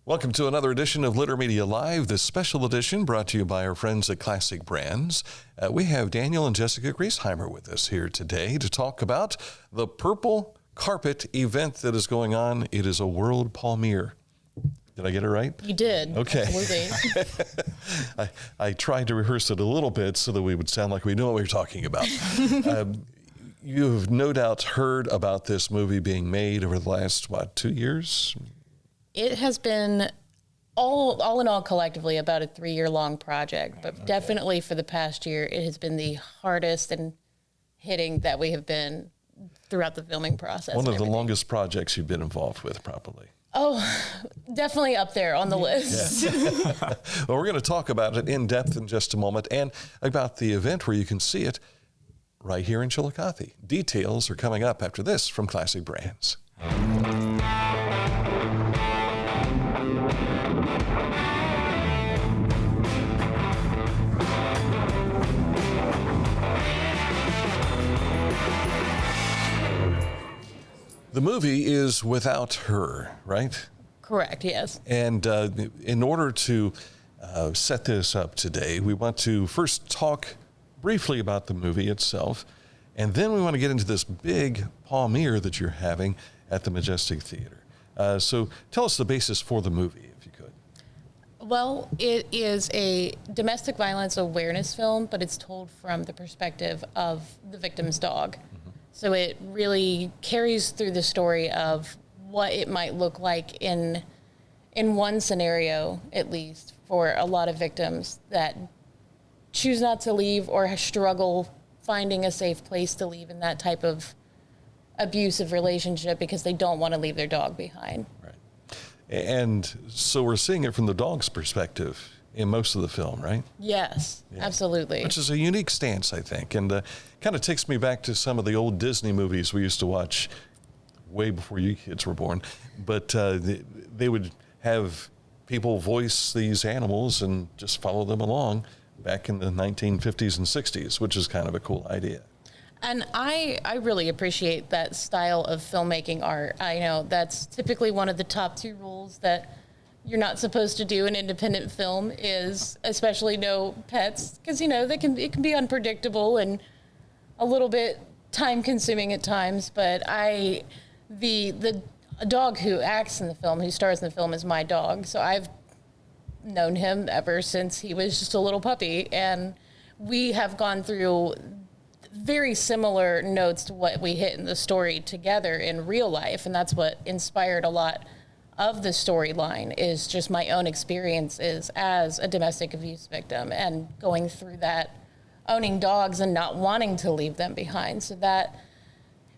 Welcome to another edition of Litter Media Live, this special edition brought to you by our friends at Classic Brands. We have Daniel and Jessica Greisheimer with us here today to talk about the Purple Carpet event that is going on. It is a World Paw'miere. Did I get it right? You did. Okay. Absolutely. I tried to rehearse it a little bit so that we would sound like we knew what we were talking about. You've no doubt heard about this movie being made over the last, 2 years? It has been all in all collectively about a 3-year-long project, but definitely for the past year, it has been the hardest and hitting that we have been throughout the filming process. One of the longest projects you've been involved with, probably. Oh, definitely up there on the list. Yeah. Well, we're going to talk about it in depth in just a moment and about the event where you can see it right here in Chillicothe. Details are coming up after this from Classic Brands. The movie is without her, right? Correct, yes. And in order to set this up today, we want to first talk briefly about the movie itself, and then we want to get into this big Paw'miere that you're having at the Majestic Theater. So tell us the basis for the movie, if you could. Well, it is a domestic violence awareness film, but it's told from the perspective of the victim's dog. So it really carries through the story of what it might look like in one scenario, at least, for a lot of victims that choose not to leave or struggle finding a safe place to leave in that type of abusive relationship because they don't want to leave their dog behind. Right. And so we're seeing it from the dog's perspective in most of the film, right? Yes, yeah. Absolutely. Which is a unique stance, I think, and kind of takes me back to some of the old Disney movies we used to watch way before you kids were born. But they would have people voice these animals and just follow them along back in the 1950s and 60s, which is kind of a cool idea. And I really appreciate that style of filmmaking art. I know that's typically one of the top 2 rules that you're not supposed to do in independent film is especially no pets, because it can be unpredictable and a little bit time consuming at times. But the dog who acts in the film, who stars in the film, is my dog. So I've known him ever since he was just a little puppy, and we have gone through very similar notes to what we hit in the story together in real life, and that's what inspired a lot of the storyline, is just my own experiences as a domestic abuse victim and going through that, owning dogs and not wanting to leave them behind. So that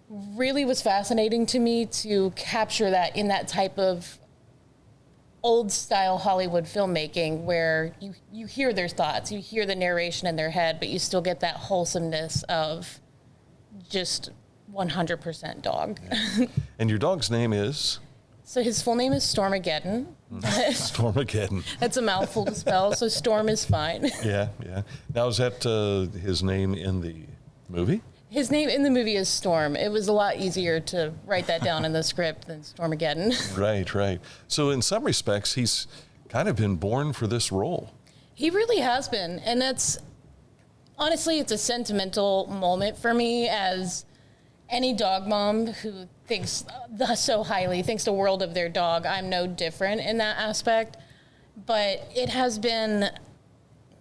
really was fascinating to me to capture that in that type of old style Hollywood filmmaking where you hear their thoughts, you hear the narration in their head, but you still get that wholesomeness of just 100% dog. Yeah. And your dog's name is? So his full name is Stormageddon. Stormageddon. That's a mouthful to spell, so Storm is fine. Yeah. Now, is that his name in the movie? His name in the movie is Storm. It was a lot easier to write that down in the script than Stormageddon. Right. So in some respects, he's kind of been born for this role. He really has been. And honestly, it's a sentimental moment for me as any dog mom who thinks so highly, thinks the world of their dog. I'm no different in that aspect. But it has been,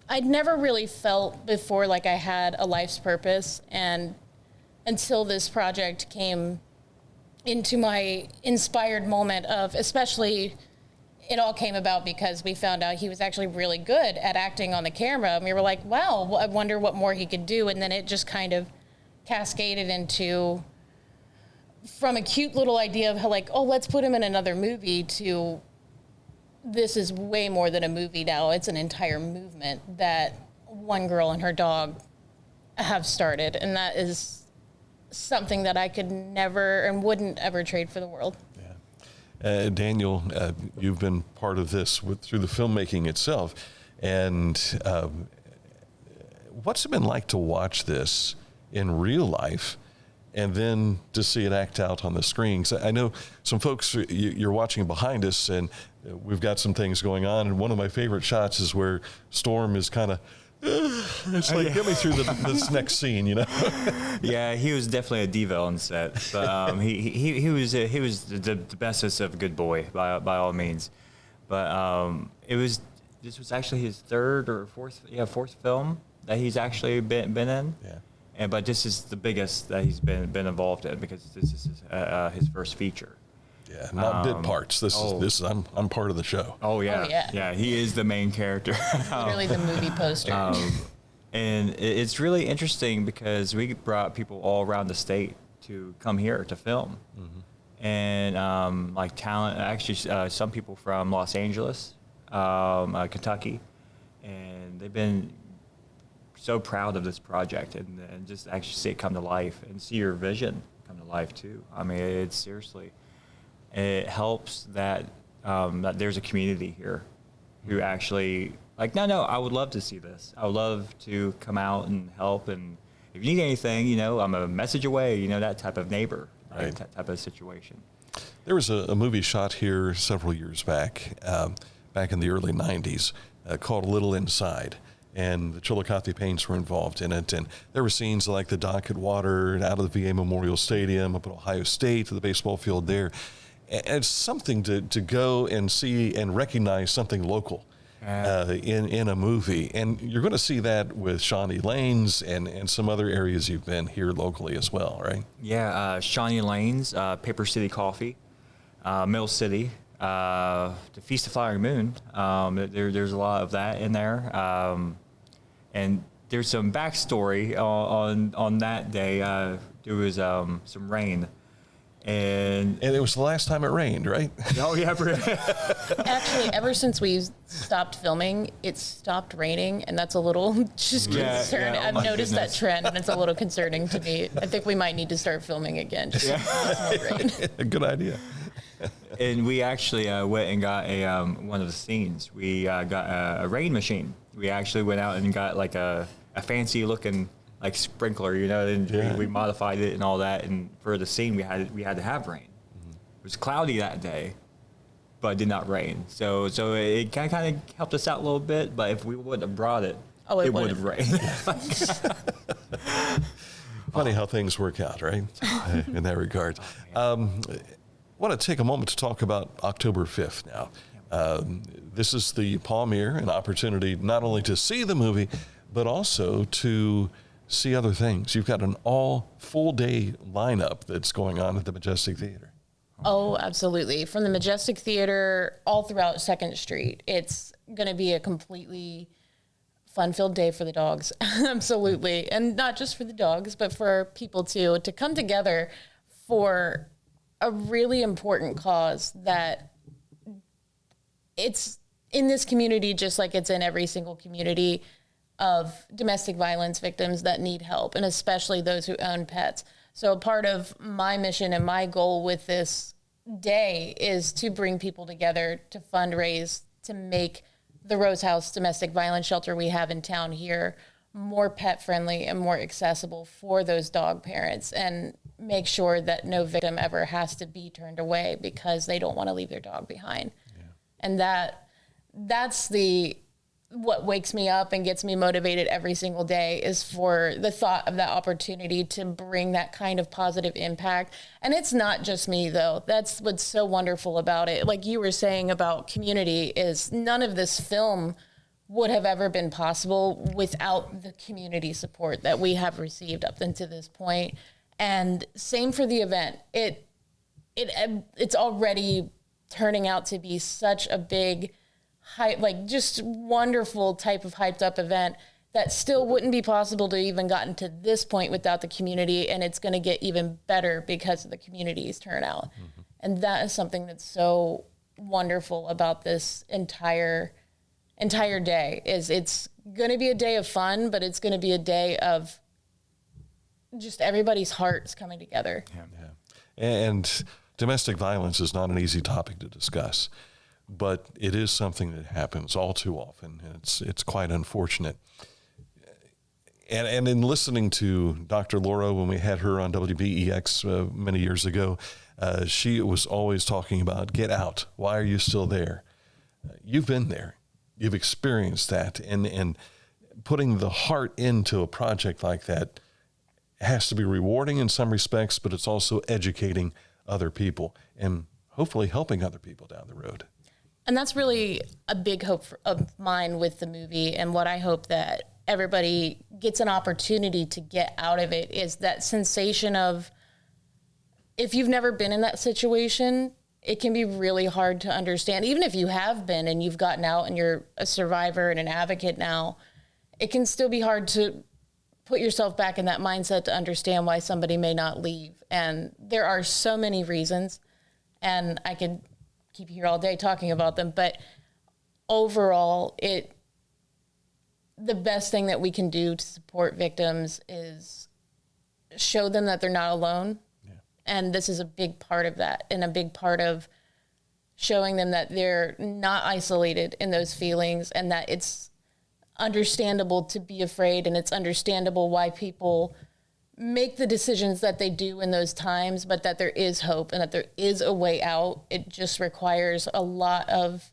I'd never really felt before like I had a life's purpose, and until this project came into my inspired moment of, especially, it all came about because we found out he was actually really good at acting on the camera, and we were like, wow, I wonder what more he could do. And then it just kind of cascaded into, from a cute little idea of how let's put him in another movie, to this is way more than a movie now. It's an entire movement that one girl and her dog have started, and that is something that I could never and wouldn't ever trade for the world. Yeah. Daniel, you've been part of this through the filmmaking itself, and what's it been like to watch this in real life and then to see it act out on the screen. So I know some folks, you're watching behind us, and we've got some things going on, and one of my favorite shots is where Storm is kind of, it's like, get me through this next scene, you know? Yeah, he was definitely a diva on set, but he was the bestest of a good boy by all means. But this was actually his third or fourth film that he's actually been in. Yeah. But this is the biggest that he's been involved in, because this is his first feature. Yeah, not bit parts. This is I'm part of the show. Oh yeah. Oh, yeah. Yeah, he is the main character. Literally the movie poster. And it's really interesting because we brought people all around the state to come here to film. Mm-hmm. And like talent, actually some people from Los Angeles, Kentucky, and they've been so proud of this project, and just actually see it come to life and see your vision come to life too. I mean, it's seriously, it helps that that there's a community here who actually like, no, I would love to see this. I would love to come out and help, and if you need anything, you know, I'm a message away, you know, that type of neighbor, right? That type of situation. There was a movie shot here several years back, back in the early 90s, called A Little Inside. And the Chillicothe Paints were involved in it. And there were scenes like the dock at water, out of the VA Memorial Stadium, up at Ohio State, to the baseball field there. And it's something to go and see and recognize something local in a movie. And you're going to see that with Shawnee Lanes and some other areas you've been here locally as well, right? Yeah, Shawnee Lanes, Paper City Coffee, Mill City, the Feast of Flying Moon. There's a lot of that in there. And there's some backstory on that day. There was some rain. And it was the last time it rained, right? Oh, yeah. Actually, ever since we stopped filming, it stopped raining, and that's a little just concerning. Yeah, I've noticed that trend, and it's a little concerning to me. I think we might need to start filming again. Just rain. Good idea. And we actually went and got one of the scenes. We got a rain machine. We actually went out and got like a fancy looking like sprinkler, you know, and we modified it and all that. And for the scene, we had to have rain. Mm-hmm. It was cloudy that day, but it did not rain. So it kind of helped us out a little bit. But if we wouldn't have brought it, it would have rained. Funny how things work out, right? In that regard. I want to take a moment to talk about October 5th now. This is the Paw'miere, an opportunity not only to see the movie, but also to see other things. You've got an all full day lineup that's going on at the Majestic Theater. Oh, absolutely. From the Majestic Theater all throughout 2nd Street. It's going to be a completely fun-filled day for the dogs. Absolutely. And not just for the dogs, but for people too, to come together for a really important cause that it's in this community, just like it's in every single community of domestic violence victims that need help, and especially those who own pets. So a part of my mission and my goal with this day is to bring people together to fundraise, to make the Rose House domestic violence shelter we have in town here more pet friendly and more accessible for those dog parents, and make sure that no victim ever has to be turned away because they don't want to leave their dog behind. Yeah. And that's what wakes me up and gets me motivated every single day, is for the thought of that opportunity to bring that kind of positive impact. And it's not just me though. That's what's so wonderful about it. Like you were saying about community, is none of this film would have ever been possible without the community support that we have received up until this point. And same for the event. It's already turning out to be such a big hype, like just wonderful type of hyped up event that still wouldn't be possible to even gotten to this point without the community. And it's going to get even better because of the community's turnout. Mm-hmm. And that is something that's so wonderful about this entire day, is it's going to be a day of fun, but it's going to be a day of just everybody's hearts coming together. Yeah. And domestic violence is not an easy topic to discuss, but it is something that happens all too often. And it's quite unfortunate. And in listening to Dr. Laura when we had her on WBEX many years ago, she was always talking about get out. Why are you still there? You've been there. You've experienced that. And putting the heart into a project like that has to be rewarding in some respects, but it's also educating other people and hopefully helping other people down the road. And that's really a big hope of mine with the movie, and what I hope that everybody gets an opportunity to get out of it is that sensation of, if you've never been in that situation, it can be really hard to understand. Even if you have been and you've gotten out and you're a survivor and an advocate now, it can still be hard to put yourself back in that mindset to understand why somebody may not leave. And there are so many reasons, and I could keep you here all day talking about them, but overall, the best thing that we can do to support victims is show them that they're not alone. Yeah. And this is a big part of that, and a big part of showing them that they're not isolated in those feelings, and that it's understandable to be afraid, and it's understandable why people make the decisions that they do in those times, but that there is hope and that there is a way out. It just requires a lot of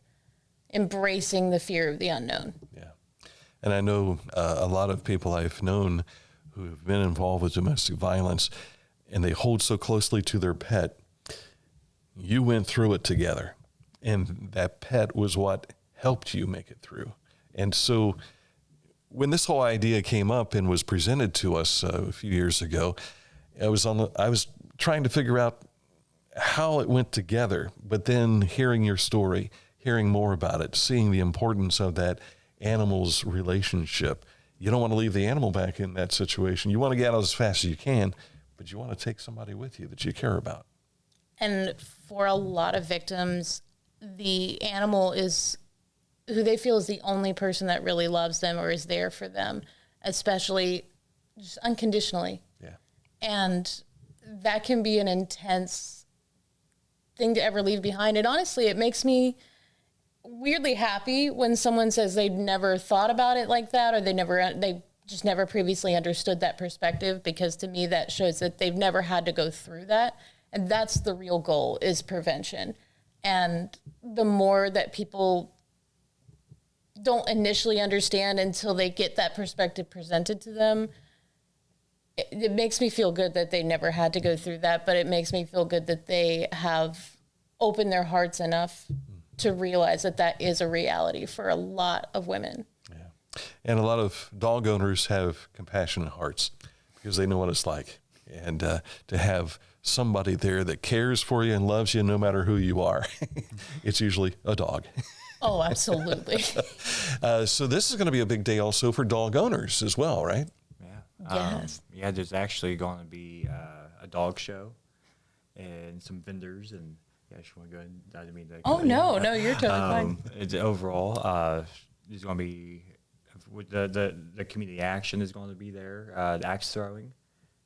embracing the fear of the unknown. Yeah. And I know a lot of people I've known who have been involved with domestic violence, and they hold so closely to their pet. You went through it together, and that pet was what helped you make it through. And so when this whole idea came up and was presented to us a few years ago, I was trying to figure out how it went together, but then hearing your story, hearing more about it, seeing the importance of that animal's relationship. You don't want to leave the animal back in that situation. You want to get out as fast as you can, but you want to take somebody with you that you care about. And for a lot of victims, the animal is who they feel is the only person that really loves them or is there for them, especially just unconditionally. Yeah. And that can be an intense thing to ever leave behind. And honestly, it makes me weirdly happy when someone says they'd never thought about it like that, or they just never previously understood that perspective, because to me that shows that they've never had to go through that. And that's the real goal, is prevention. And the more that people don't initially understand until they get that perspective presented to them, it makes me feel good that they never had to go through that, but it makes me feel good that they have opened their hearts enough to realize that that is a reality for a lot of women. Yeah. And a lot of dog owners have compassionate hearts because they know what it's like. And to have somebody there that cares for you and loves you no matter who you are, it's usually a dog. Oh, absolutely. So this is going to be a big day also for dog owners as well, right? Yeah. Yes. Yeah, there's actually going to be a dog show and some vendors, and yeah, you want to go ahead and I didn't mean to. Oh, no, you're totally fine. It's overall, there's going to be with the community action is going to be there, the axe throwing.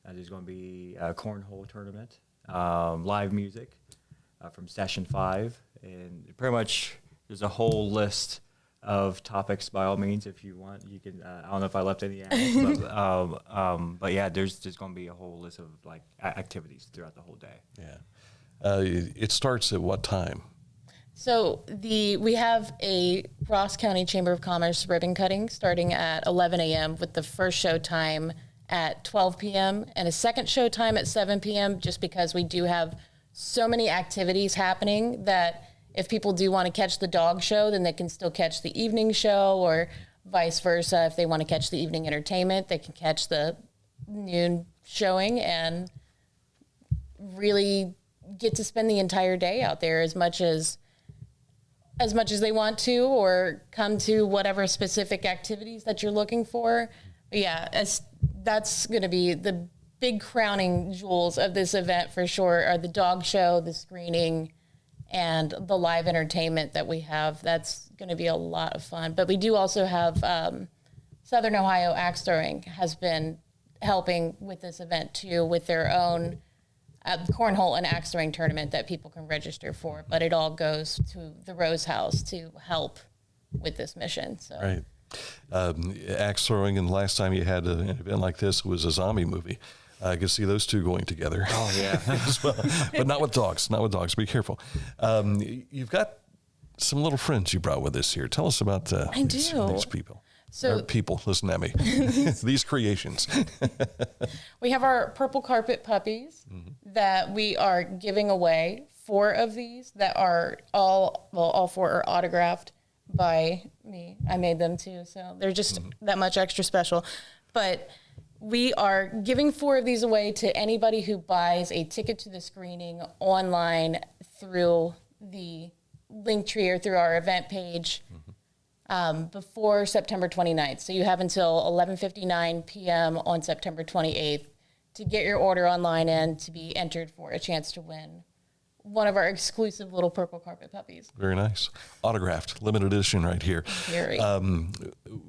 There's going to be a cornhole tournament, live music from Session 5, and pretty much there's a whole list of topics. By all means, if you want, you can. I don't know if I left any out, but yeah, there's going to be a whole list of like activities throughout the whole day. Yeah. It starts at what time? So we have a Ross County Chamber of Commerce ribbon cutting starting at 11 a.m. with the first show time at 12 p.m. and a second show time at 7 p.m. just because we do have so many activities happening that if people do want to catch the dog show, then they can still catch the evening show, or vice versa. If they want to catch the evening entertainment, they can catch the noon showing and really get to spend the entire day out there as much as they want to, or come to whatever specific activities that you're looking for. But yeah, that's going to be the big crowning jewels of this event for sure, are the dog show, the screening, and the live entertainment that we have. That's going to be a lot of fun. But we do also have Southern Ohio Axe Throwing has been helping with this event too, with their own cornhole and axe throwing tournament that people can register for. But it all goes to the Rose House to help with this mission. So. Right. Axe throwing, and the last time you had an event like this was a zombie movie. I could see those two going together. Oh, yeah. As well. But not with dogs. Not with dogs. Be careful. You've got some little friends you brought with us here. Tell us about these people. So people, listen at me. These creations. we have our purple carpet puppies that we are giving away. 4 of these that are all 4 are autographed by me. I made them too, so they're just that much extra special. But we are giving 4 of these away to anybody who buys a ticket to the screening online through the Linktree or through our event page. Before September 29th. So you have until 11:59 p.m. on September 28th to get your order online and to be entered for a chance to win one of our exclusive little purple carpet puppies. Very nice. Autographed, limited edition right here. Very.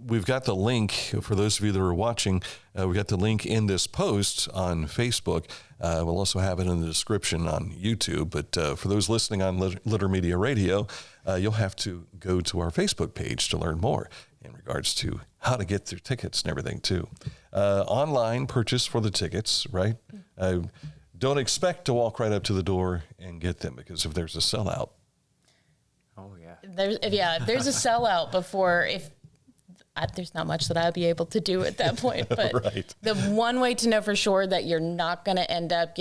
We've got the link, for those of you that are watching, we got the link in this post on Facebook. We'll also have it in the description on YouTube. But for those listening on Litter Media Radio, you'll have to go to our Facebook page to learn more in regards to how to get their tickets and everything too. Online purchase for the tickets, right? Don't expect to walk right up to the door and get them, because if there's a sellout. Oh, yeah. If there's a sellout there's not much that I'll be able to do at that point. But Right. The one way to know for sure that you're not going to end up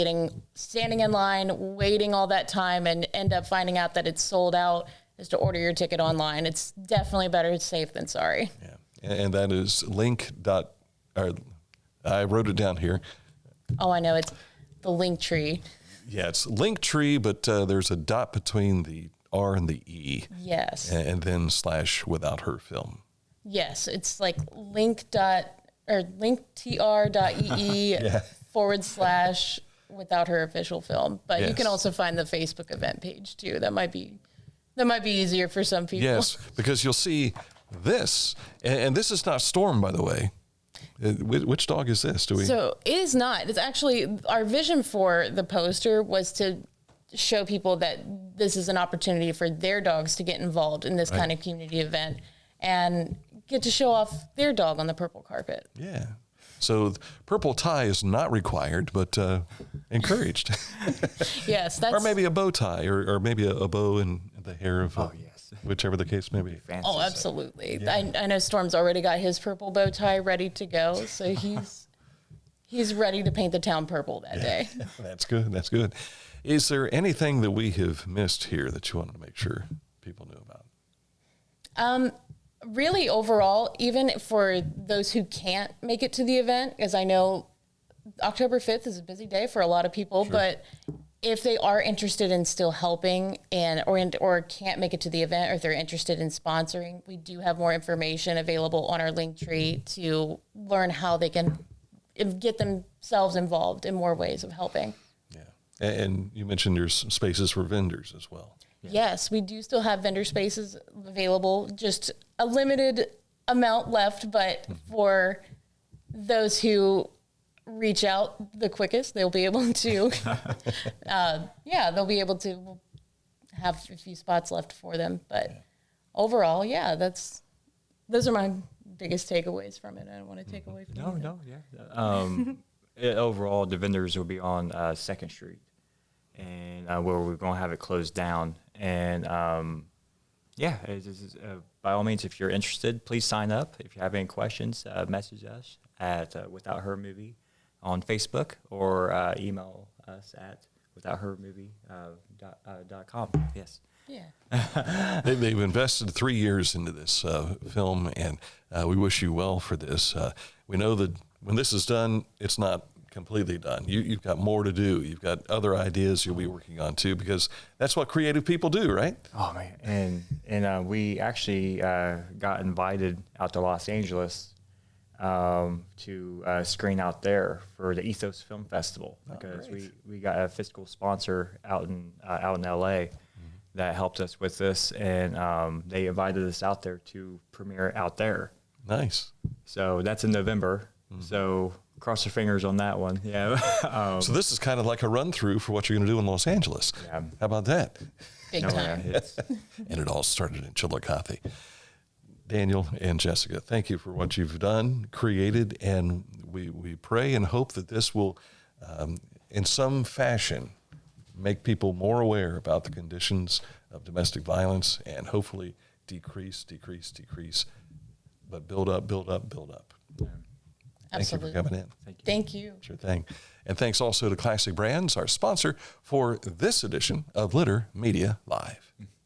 standing in line, waiting all that time, and end up finding out that it's sold out is to order your ticket online. It's definitely better safe than sorry. Yeah. And that is I wrote it down here. Oh, I know. It's the Linktree. Yeah, it's Linktree, but there's a dot between the R and the E. Yes. And then / without her film. Yes. It's like linktr.ee / without her official film. But you can also find the Facebook event page too. That might be easier for some people. Yes, because you'll see this, and this is not Storm, by the way. Which dog is this? So it is not. It's actually, our vision for the poster was to show people that this is an opportunity for their dogs to get involved in this kind of community event and get to show off their dog on the purple carpet. Yeah. So purple tie is not required, but encouraged. Yes, or maybe a bow tie, or maybe a bow in the hair of whichever the case may be. Fancy, oh, absolutely. I know Storm's already got his purple bow tie ready to go, so he's ready to paint the town purple that day. That's good. That's good. Is there anything that we have missed here that you wanted to make sure people knew about? Really, overall, even for those who can't make it to the event, as I know October 5th is a busy day for a lot of people, but if they are interested in still helping or can't make it to the event, or if they're interested in sponsoring, we do have more information available on our Linktree to learn how they can get themselves involved in more ways of helping. Yeah. And you mentioned there's spaces for vendors as well. Yes, we do still have vendor spaces available, just a limited amount left, but for those who reach out the quickest, they'll be able to, they'll be able to have a few spots left for them. But overall, those are my biggest takeaways from it. I don't want to take away from anything. Overall, the vendors will be on 2nd Street, and where we're going to have it closed down. And by all means, if you're interested, please sign up. If you have any questions, message us at Without Her Movie on Facebook, or email us at withouthermovie.com. Yes. Yeah. They've invested 3 years into this film, and we wish you well for this. We know that when this is done, it's not completely done. You've got more to do. You've got other ideas you'll be working on too, because that's what creative people do, right? Oh man, and we actually got invited out to Los Angeles to screen out there for the Ethos Film Festival, because we got a fiscal sponsor out in LA that helped us with this, and they invited us out there to premiere out there. Nice. So that's in November. So cross your fingers on that one. Yeah. So this is kind of like a run through for what you're going to do in Los Angeles. Yeah. How about that? Big time. And it all started in Chillicothe. Daniel and Jessica, thank you for what you've done, created, and we pray and hope that this will, in some fashion, make people more aware about the conditions of domestic violence and hopefully decrease, but build up. Thank you for Absolutely. coming in. Thank you. Sure thing. And thanks also to Classic Brands, our sponsor for this edition of Litter Media Live.